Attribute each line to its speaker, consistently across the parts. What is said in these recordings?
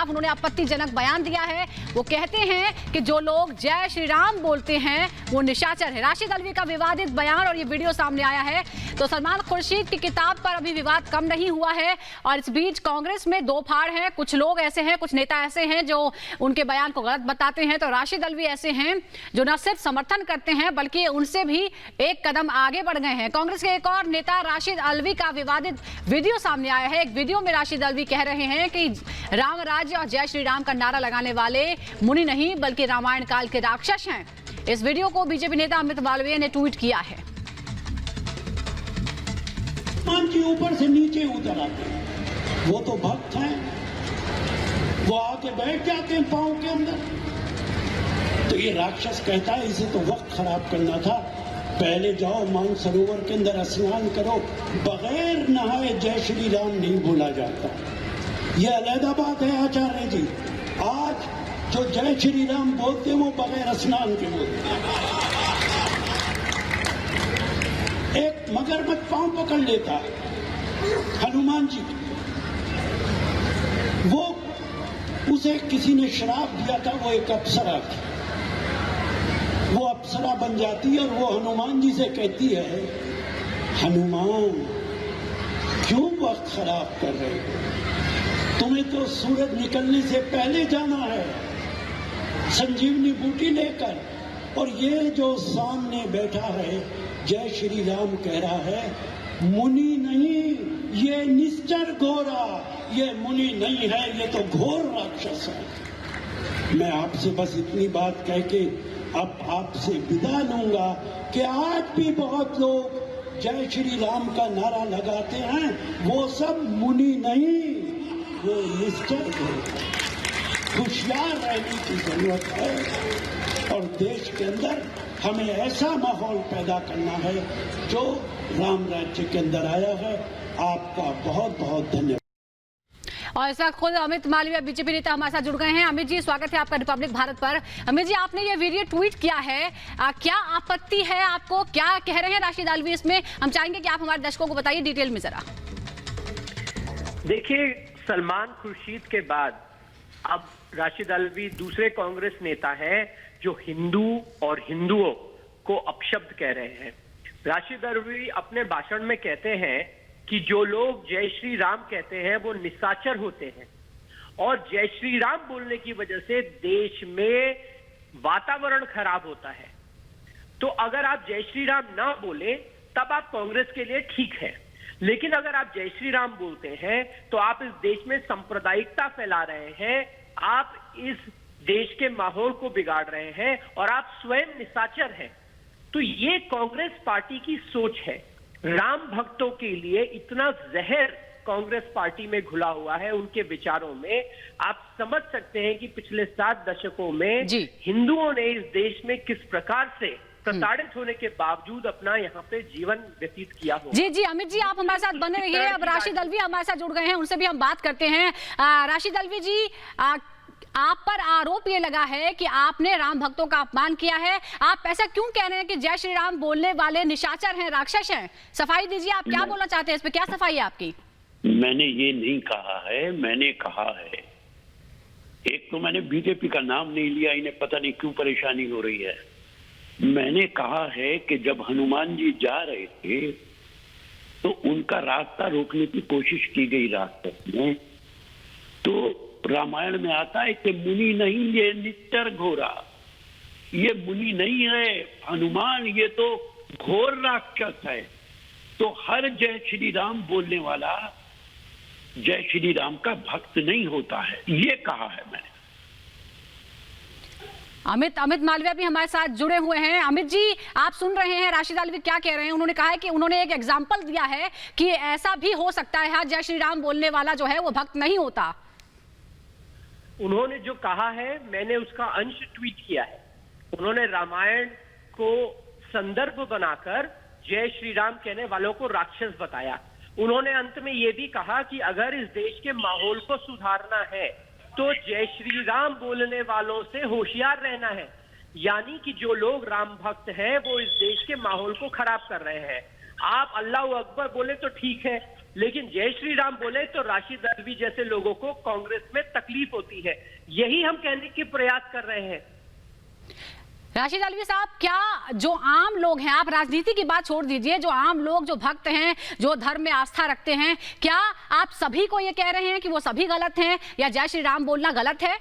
Speaker 1: खिलाफ उन्होंने आपत्तिजनक बयान दिया है। वो कहते हैं कि जो लोग जय श्री राम बोलते हैं वो निशाचर है। राशिद अल्वी का विवादित बयान और ये वीडियो सामने आया है। तो सलमान खुर्शीद की किताब पर अभी विवाद कम नहीं हुआ है और इस बीच कांग्रेस में दो फाड़ हैं। कुछ लोग ऐसे हैं, कुछ नेता ऐसे हैं जो उनके बयान को गलत बताते हैं, तो राशिद अल्वी ऐसे हैं जो न सिर्फ समर्थन करते हैं बल्कि उनसे भी एक कदम आगे बढ़ गए हैं। कांग्रेस के एक और नेता राशिद अल्वी का विवादित वीडियो सामने आया है। एक वीडियो में राशिद अल्वी कह रहे हैं कि राम राज्य और जय श्री राम का नारा लगाने वाले मुनि नहीं बल्कि रामायण काल के राक्षस हैं। इस वीडियो को बीजेपी नेता अमित मालवीय ने ट्वीट किया है।
Speaker 2: मान के ऊपर से नीचे उतर आते हैं, वो तो भक्त हैं, वो आके बैठ जाते हैं पांव के अंदर। तो ये राक्षस कहता है इसे तो वक्त खराब करना था, पहले जाओ मानसरोवर के अंदर स्नान करो। बगैर नहाए जय श्री राम नहीं बोला जाता। यह अलग बात है आचार्य जी। आज जो जय श्री राम बोलते हैं वो बगैर स्नान के बोलते हैं। एक मगरमच्छ पांव पकड़ लेता हनुमान जी, वो उसे किसी ने श्राप दिया था, वो एक अप्सरा थी। वो अप्सरा बन जाती है और वो हनुमान जी से कहती है, हनुमान क्यों वक्त खराब कर रहे हो, तुम्हें तो सूरज निकलने से पहले जाना है संजीवनी बूटी लेकर। और ये जो सामने बैठा है जय श्री राम कह रहा है मुनि नहीं, ये निश्चर घोरा, ये मुनि नहीं है, ये तो घोर राक्षस है। मैं आपसे बस इतनी बात कह के अब आपसे विदा लूंगा कि आज भी बहुत लोग जय श्री राम का नारा लगाते हैं, वो सब मुनि नहीं, वो निश्चर घोरा। होशियार रहने की जरूरत है और देश के अंदर हमें ऐसा माहौल पैदा करना है जो राम राज्य के अंदर आया है। आपका बहुत बहुत धन्यवाद।
Speaker 1: और इस वक्त खुद अमित मालवीय बीजेपी नेता हमारे साथ जुड़ गए हैं। अमित जी, स्वागत है आपका रिपब्लिक भारत पर। अमित जी, आपने ये वीडियो ट्वीट किया है, क्या आपत्ति है आपको, क्या कह रहे हैं राशिद अल्वी इसमें? हम चाहेंगे कि आप हमारे दर्शकों को बताइए डिटेल में जरा।
Speaker 3: देखिए, सलमान खुर्शीद के बाद अब राशिद अल्वी दूसरे कांग्रेस नेता हैं जो हिंदू और हिंदुओं को अपशब्द कह रहे हैं। राशिद अल्वी अपने भाषण में कहते हैं कि जो लोग जय श्री राम कहते हैं वो निशाचर होते हैं और जय श्री राम बोलने की वजह से देश में वातावरण खराब होता है। तो अगर आप जय श्री राम ना बोले तब आप कांग्रेस के लिए ठीक है, लेकिन अगर आप जय श्री राम बोलते हैं तो आप इस देश में सांप्रदायिकता फैला रहे हैं, आप इस देश के माहौल को बिगाड़ रहे हैं और आप स्वयं निशाचर हैं। तो ये कांग्रेस पार्टी की सोच है। राम भक्तों के लिए इतना जहर कांग्रेस पार्टी में घुला हुआ है उनके विचारों में। आप समझ सकते हैं कि पिछले 7 दशकों में हिंदुओं ने इस देश में किस प्रकार से प्रताड़ित होने के बावजूद अपना यहाँ पे जीवन व्यतीत किया हो।
Speaker 1: जी जी अमित जी, आप हमारे साथ बने रहिए। अब राशिद अल्वी हमारे साथ जुड़ गए हैं, उनसे भी हम बात करते हैं। राशिद अल्वी जी, आप पर आरोप ये लगा है कि आपने राम भक्तों का अपमान किया है। आप ऐसा क्यों कह रहे हैं कि जय श्री राम बोलने वाले निशाचर हैं, राक्षस हैं? सफाई दीजिए, आप क्या बोलना चाहते हैं इस पे, क्या सफाई है आपकी?
Speaker 2: मैंने ये नहीं कहा है, मैंने कहा है, एक तो मैंने बीजेपी का नाम नहीं लिया, इन्हें पता नहीं क्यों परेशानी हो रही है। मैंने कहा है कि जब हनुमान जी जा रहे थे तो उनका रास्ता रोकने की कोशिश की गई रास्ते में, तो रामायण में आता है कि मुनि नहीं, ये निश्चर घोरा, ये मुनि नहीं है हनुमान, ये तो घोर राक्षस है। तो हर जय श्री राम बोलने वाला जय श्री राम का भक्त नहीं होता है, ये कहा है मैंने।
Speaker 1: अमित मालवीय भी हमारे साथ जुड़े हुए हैं। अमित जी, आप सुन रहे हैं राशिद अल्वी क्या कह रहे हैं। उन्होंने कहा है कि उन्होंने एक एग्जाम्पल दिया है कि ऐसा भी हो सकता है, हाँ, जय श्री राम बोलने वाला जो है वो भक्त नहीं होता।
Speaker 3: उन्होंने जो कहा है मैंने उसका अंश ट्वीट किया है। उन्होंने रामायण को संदर्भ बनाकर जय श्री राम कहने वालों को राक्षस बताया। उन्होंने अंत में यह भी कहा कि अगर इस देश के माहौल को सुधारना है तो जय श्री राम बोलने वालों से होशियार रहना है। यानी कि जो लोग राम भक्त हैं वो इस देश के माहौल को खराब कर रहे हैं। आप अल्लाह अकबर बोले तो ठीक है, लेकिन जय श्री राम बोले तो राशिद अल्वी जैसे लोगों को कांग्रेस में तकलीफ होती है। यही हम कहने की प्रयास कर रहे हैं।
Speaker 1: राशिद अल्वी साहब, क्या जो आम लोग हैं, आप राजनीति की बात छोड़ दीजिए, जो आम लोग, जो भक्त हैं, जो धर्म में आस्था रखते हैं, क्या आप सभी को ये कह रहे हैं कि वो सभी गलत हैं या जय श्री राम बोलना गलत है?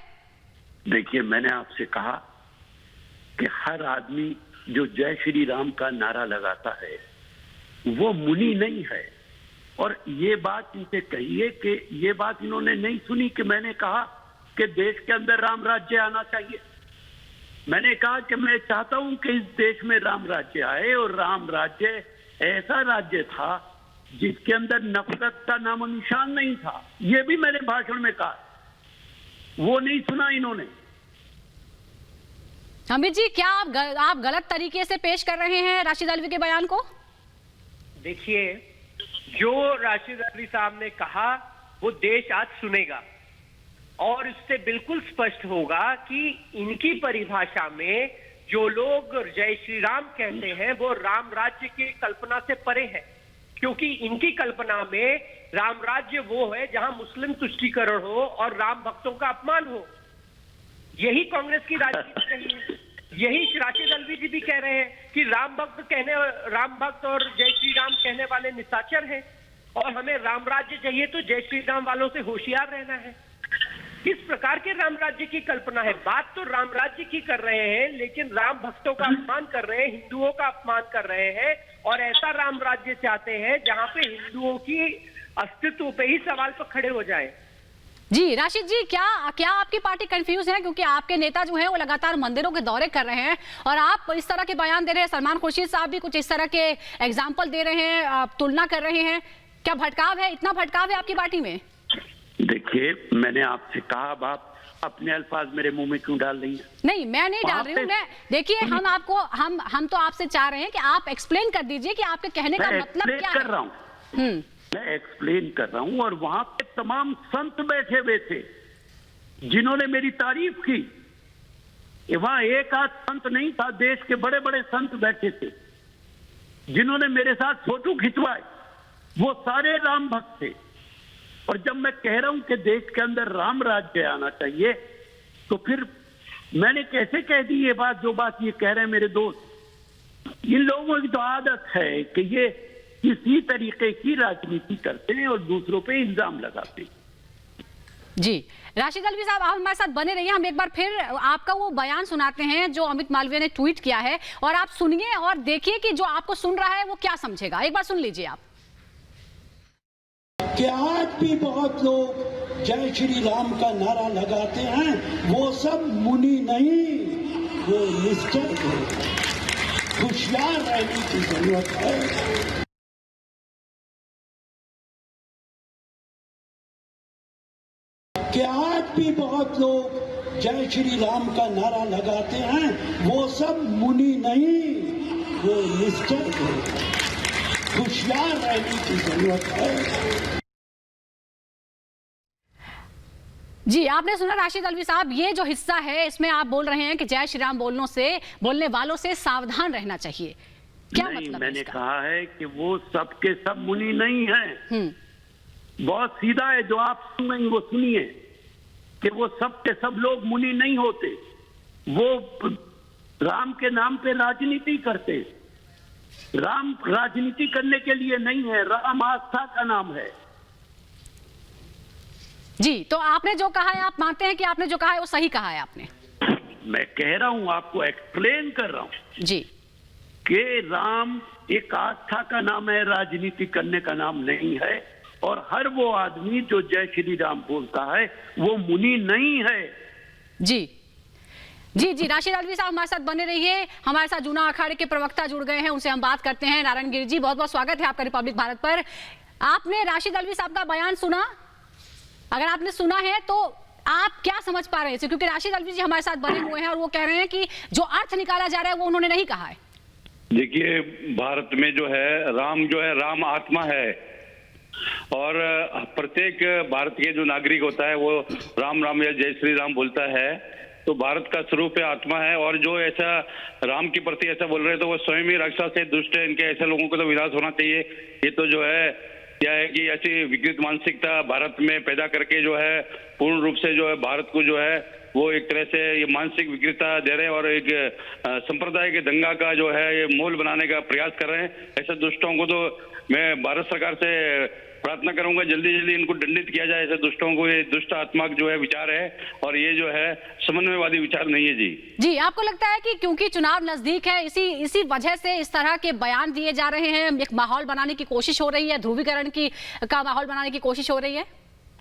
Speaker 2: देखिए, मैंने आपसे कहा कि हर आदमी जो जय श्री राम का नारा लगाता है वो मुनि नहीं है। और ये बात इनसे कहिए कि ये बात इन्होंने नहीं सुनी कि मैंने कहा कि देश के अंदर राम राज्य आना चाहिए। मैंने कहा कि मैं चाहता हूं कि इस देश में राम राज्य आए, और राम राज्य ऐसा राज्य था जिसके अंदर नफरत का नामो निशान नहीं था। ये भी मैंने भाषण में कहा, वो नहीं सुना इन्होंने।
Speaker 1: अमित जी, क्या आप गलत तरीके से पेश कर रहे हैं राशिद अल्वी के बयान को?
Speaker 3: देखिए, जो राशिद अल्वी साहब ने कहा वो देश आज सुनेगा, और इससे बिल्कुल स्पष्ट होगा कि इनकी परिभाषा में जो लोग जय श्री राम कहते हैं वो राम राज्य की कल्पना से परे है, क्योंकि इनकी कल्पना में राम राज्य वो है जहां मुस्लिम तुष्टीकरण हो और राम भक्तों का अपमान हो। यही कांग्रेस की राजनीति रही है। यही राशिद अल्वी जी भी कह रहे हैं कि राम भक्त और जय श्री राम कहने वाले निशाचर हैं, और हमें राम राज्य चाहिए तो जय श्री राम वालों से होशियार रहना है। किस प्रकार के राम राज्य की कल्पना है? बात तो राम राज्य की कर रहे हैं, लेकिन राम भक्तों का अपमान कर रहे हैं, हिंदुओं का अपमान कर रहे हैं, और ऐसा राम राज्य चाहते हैं जहां पे हिंदुओं की अस्तित्व पे ही सवाल पर खड़े हो जाए।
Speaker 1: जी राशिद जी, क्या आपकी पार्टी कंफ्यूज है? क्योंकि आपके नेता जो हैं वो लगातार मंदिरों के दौरे कर रहे हैं और आप इस तरह के बयान दे रहे हैं। सलमान खुर्शीद साहब भी कुछ इस तरह के एग्जाम्पल दे रहे हैं, तुलना कर रहे हैं। क्या भटकाव है, इतना भटकाव है आपकी पार्टी में?
Speaker 2: देखिए, मैंने आपसे कहा, अब आप अपने अल्फाज मेरे मुंह में क्यों डाल रही हैं?
Speaker 1: नहीं, मैं नहीं डाल रही हूँ। मैं देखिए, हम तो आपसे चाह रहे हैं कि आप एक्सप्लेन कर दीजिए कि आपके कहने का मतलब क्या
Speaker 2: कर रहा हूँ। मैं एक्सप्लेन कर रहा हूँ, और वहां पे तमाम संत बैठे हुए थे जिन्होंने मेरी तारीफ की। वहां एक आध संत नहीं था, देश के बड़े बड़े संत बैठे थे जिन्होंने मेरे साथ फोटो खिंचवाए। वो सारे राम भक्त थे। और जब मैं कह रहा हूं कि देश के अंदर राम राज्य आना चाहिए, तो फिर मैंने कैसे कह दी ये बात, जो बात ये कह रहे हैं मेरे दोस्त? इन लोगों की तो आदत है कि ये इसी तरीके की राजनीति करते हैं और दूसरों पे इल्जाम लगाते हैं।
Speaker 1: जी राशिद अल्वी साहब, आप हमारे साथ बने रहिए। हम एक बार फिर आपका वो बयान सुनाते हैं जो अमित मालवीय ने ट्वीट किया है, और आप सुनिए और देखिए कि जो आपको सुन रहा है वो क्या समझेगा। एक बार सुन लीजिए आप।
Speaker 2: कि आज भी बहुत लोग जय श्री राम का नारा लगाते हैं, वो सब मुनि नहीं, वो निश्चय है। होशियार रहने की जरूरत है। कि आज भी बहुत लोग जय श्री राम का नारा लगाते हैं, वो सब मुनि नहीं, वो निश्चय है। होशियार रहने की जरूरत है।
Speaker 1: जी, आपने सुना राशिद अल्वी साहब, ये जो हिस्सा है इसमें आप बोल रहे हैं कि जय श्री राम बोलने वालों से सावधान रहना चाहिए। क्या
Speaker 2: नहीं,
Speaker 1: मतलब?
Speaker 2: मैंने कहा है कि वो सबके सब मुनि नहीं हैं। बहुत सीधा है, जो आप सुन रही वो सुनिए कि वो सब के सब लोग मुनि नहीं होते। वो राम के नाम पे राजनीति करते। राम राजनीति करने के लिए नहीं है, राम आस्था का नाम है।
Speaker 1: जी, तो आपने जो कहा है, आप मानते हैं कि आपने जो कहा है वो सही कहा है आपने?
Speaker 2: मैं कह रहा हूं, आपको एक्सप्लेन कर रहा हूं
Speaker 1: जी
Speaker 2: कि राम एक आस्था का नाम है, राजनीति करने का नाम नहीं है। और हर वो आदमी जो जय श्री राम बोलता है वो मुनि नहीं है।
Speaker 1: जी जी जी राशिद अल्वी साहब, हमारे साथ बने रहिए। हमारे साथ जूना अखाड़े के प्रवक्ता जुड़ गए हैं, उनसे हम बात करते हैं। नारायण गिरी जी, बहुत बहुत स्वागत है आपका रिपब्लिक भारत पर। आपने राशिद अल्वी साहब का बयान सुना? अगर आपने सुना है तो आप क्या समझ पा रहे हैं? क्योंकि राशिद अल्वी जी हमारे साथ बने हुए हैं और वो कह रहे हैं कि जो अर्थ निकाला जा रहा है वो उन्होंने नहीं कहा है।
Speaker 4: देखिए, भारत में जो है राम आत्मा है, और प्रत्येक भारत के जो नागरिक होता है वो राम राम या जय श्री राम बोलता है। तो भारत का स्वरूप आत्मा है, और जो ऐसा राम के प्रति ऐसा बोल रहे हैं तो वो स्वयं ही राक्षस है, दुष्ट है। इनके ऐसे लोगों को तो विनाश होना चाहिए। ये तो जो है क्या है कि ऐसी विकृत मानसिकता भारत में पैदा करके जो है पूर्ण रूप से जो है भारत को जो है वो एक तरह से ये मानसिक विकृतता दे रहे हैं और एक संप्रदाय के दंगा का जो है ये मूल बनाने का प्रयास कर रहे हैं। ऐसे दुष्टों को तो मैं भारत सरकार से प्रार्थना करूंगा जल्दी जल्दी इनको दंडित किया जाए। ऐसे दुष्टों को, ये दुष्ट आत्मा जो है विचार है और ये जो है समन्वयवादी विचार नहीं है। जी,
Speaker 1: आपको लगता है कि क्योंकि चुनाव नजदीक है इसी वजह से इस तरह के बयान दिए जा रहे हैं, एक माहौल बनाने की कोशिश हो रही है, ध्रुवीकरण का माहौल बनाने की कोशिश हो रही है?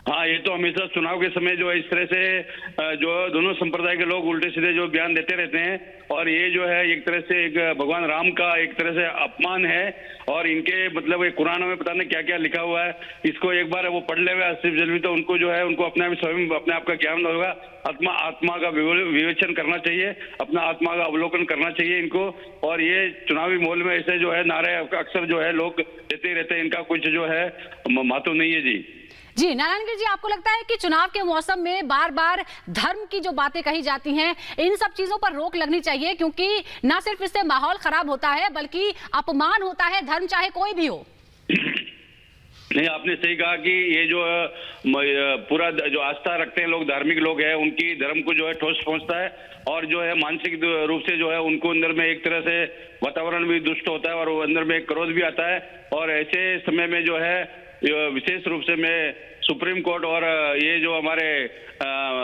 Speaker 4: हाँ, ये तो हमेशा चुनाव के समय जो है इस तरह से जो दोनों संप्रदाय के लोग उल्टे सीधे जो बयान देते रहते हैं और ये जो है एक तरह से एक भगवान राम का एक तरह से अपमान है और इनके मतलब कुरान में पता नहीं क्या क्या लिखा हुआ है। इसको एक बार वो पढ़ ले सिर्फ जल्दी तो उनको जो है उनको अपने स्वयं अपने आप का ज्ञान होगा। आत्मा का विवेचन करना चाहिए, अपना आत्मा का अवलोकन करना चाहिए इनको। और ये चुनावी माहौल में ऐसे जो है नारे अक्सर जो है लोग देते रहते हैं, इनका कुछ जो है महत्व नहीं है।
Speaker 1: जी नारायणगिरी जी, आपको लगता है कि चुनाव के मौसम में बार बार धर्म की जो बातें कही जाती हैं, इन सब चीजों पर रोक लगनी चाहिए, क्योंकि ना सिर्फ इससे माहौल खराब होता है बल्कि अपमान होता है, धर्म चाहे कोई भी हो?
Speaker 4: नहीं, आपने सही कहा कि ये जो पूरा जो आस्था रखते हैं लोग, धार्मिक लोग हैं, उनकी धर्म को जो है ठोस पहुंचता है और जो है मानसिक रूप से जो है उनको अंदर में एक तरह से वातावरण भी दुष्ट होता है और अंदर में क्रोध भी आता है। और ऐसे समय में जो है विशेष रूप से मैं सुप्रीम कोर्ट और ये जो हमारे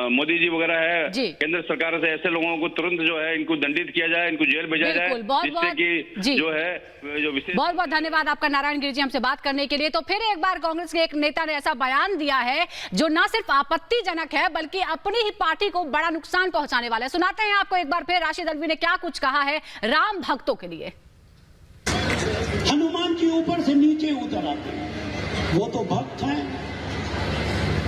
Speaker 4: मोदी जी वगैरह है केंद्र सरकार से ऐसे लोगों को तुरंत जो है इनको दंडित किया जाए, इनको जेल भेजा जाए, जिससे कि जो है जो विशेष। बहुत
Speaker 1: बहुत धन्यवाद आपका नारायणगिरी जी हमसे बात करने के लिए। तो फिर एक बार कांग्रेस के एक नेता ने ऐसा बयान दिया है जो न सिर्फ आपत्तिजनक है बल्कि अपनी ही पार्टी को बड़ा नुकसान पहुंचाने वाला है। सुनाते हैं आपको एक बार फिर राशिद अल्वी ने क्या कुछ कहा है राम भक्तों के लिए।
Speaker 2: हनुमान जी ऊपर से नीचे उतर आते हैं, वो तो भक्त हैं,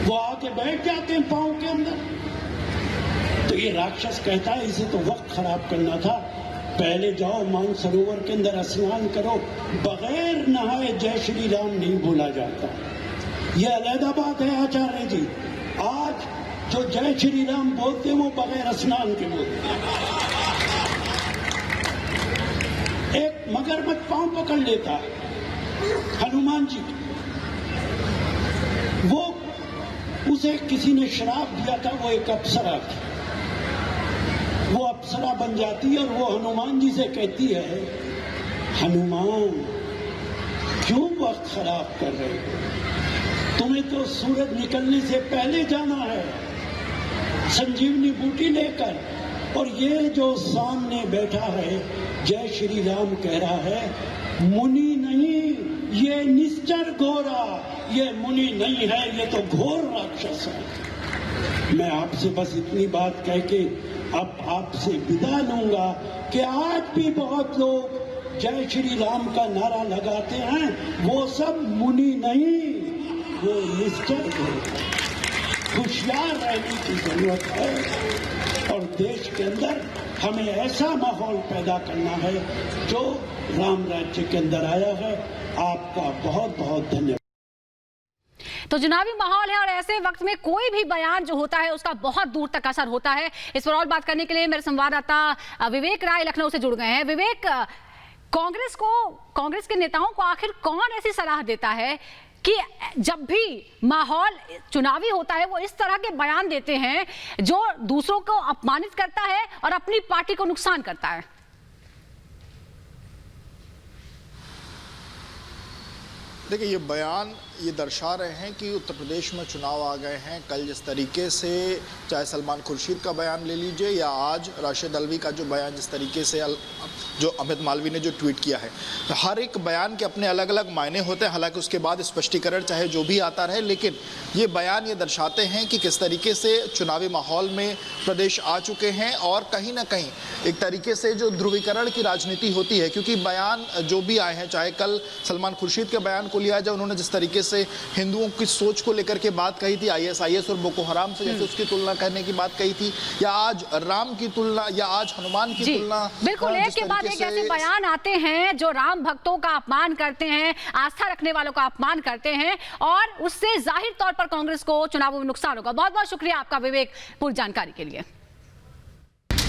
Speaker 2: वो आके बैठ जाते हैं पांव के अंदर। तो ये राक्षस कहता है इसे तो वक्त खराब करना था, पहले जाओ मानसरोवर के अंदर स्नान करो, बगैर नहाए जय श्री राम नहीं बोला जाता। ये अलग बात है आचार्य जी, आज जो जय श्री राम बोलते हैं वो बगैर स्नान के बोलते हैं। एक मगरमच्छ पांव पकड़ लेता हनुमान जी, वो उसे किसी ने श्राप दिया था, वो एक अप्सरा थी, वो अप्सरा बन जाती है और वो हनुमान जी से कहती है हनुमान क्यों वक्त खराब कर रहे हो, तुम्हें तो सूरज निकलने से पहले जाना है संजीवनी बूटी लेकर। और ये जो सामने बैठा है जय श्री राम कह रहा है मुनि नहीं, ये निश्चर घोरा, ये मुनि नहीं है, ये तो घोर राक्षस है। मैं आपसे बस इतनी बात कह के अब आपसे विदा लूंगा कि आज भी बहुत लोग जय श्री राम का नारा लगाते हैं, वो सब मुनि नहीं, वो निश्चर घोरा। होशियार रहने की जरूरत है और देश के अंदर हमें ऐसा माहौल पैदा करना है जो राम राज्य के अंदर आया है। आपका बहुत बहुत धन्यवाद।
Speaker 1: तो चुनावी माहौल है और ऐसे वक्त में कोई भी बयान जो होता है उसका बहुत दूर तक असर होता है। इस पर और बात करने के लिए मेरे संवाददाता विवेक राय लखनऊ से जुड़ गए हैं। विवेक, कांग्रेस के नेताओं को आखिर कौन ऐसी सलाह देता है कि जब भी माहौल चुनावी होता है वो इस तरह के बयान देते हैं जो दूसरों को अपमानित करता है और अपनी पार्टी को नुकसान करता है?
Speaker 5: देखिए, ये बयान ये दर्शा रहे हैं कि उत्तर प्रदेश में चुनाव आ गए हैं। कल जिस तरीके से चाहे सलमान खुर्शीद का बयान ले लीजिए या आज राशिद अल्वी का जो बयान, जिस तरीके से जो अमित मालवीय ने जो ट्वीट किया है, हर एक बयान के अपने अलग अलग मायने होते हैं। हालांकि उसके बाद स्पष्टीकरण चाहे जो भी आता रहे, लेकिन ये बयान ये दर्शाते हैं कि किस तरीके से चुनावी माहौल में प्रदेश आ चुके हैं और कहीं ना कहीं एक तरीके से जो ध्रुवीकरण की राजनीति होती है। क्योंकि बयान जो भी आए हैं, चाहे कल सलमान खुर्शीद के बयान को लिया जाए, उन्होंने जिस तरीके से हिंदुओं की सोच को लेकर के बात कही थी, आईएसआईएस और बोको हराम से जैसे उसकी तुलना करने की बात कही थी, या आज राम की तुलना या आज हनुमान की तुलना,
Speaker 1: बिल्कुल एक के बाद एक ऐसे बयान आते हैं जो राम भक्तों का अपमान करते हैं, आस्था रखने वालों का अपमान करते हैं और उससे जाहिर तौर पर कांग्रेस को चुनावों में नुकसान होगा। बहुत बहुत शुक्रिया आपका विवेक पूरी जानकारी के लिए।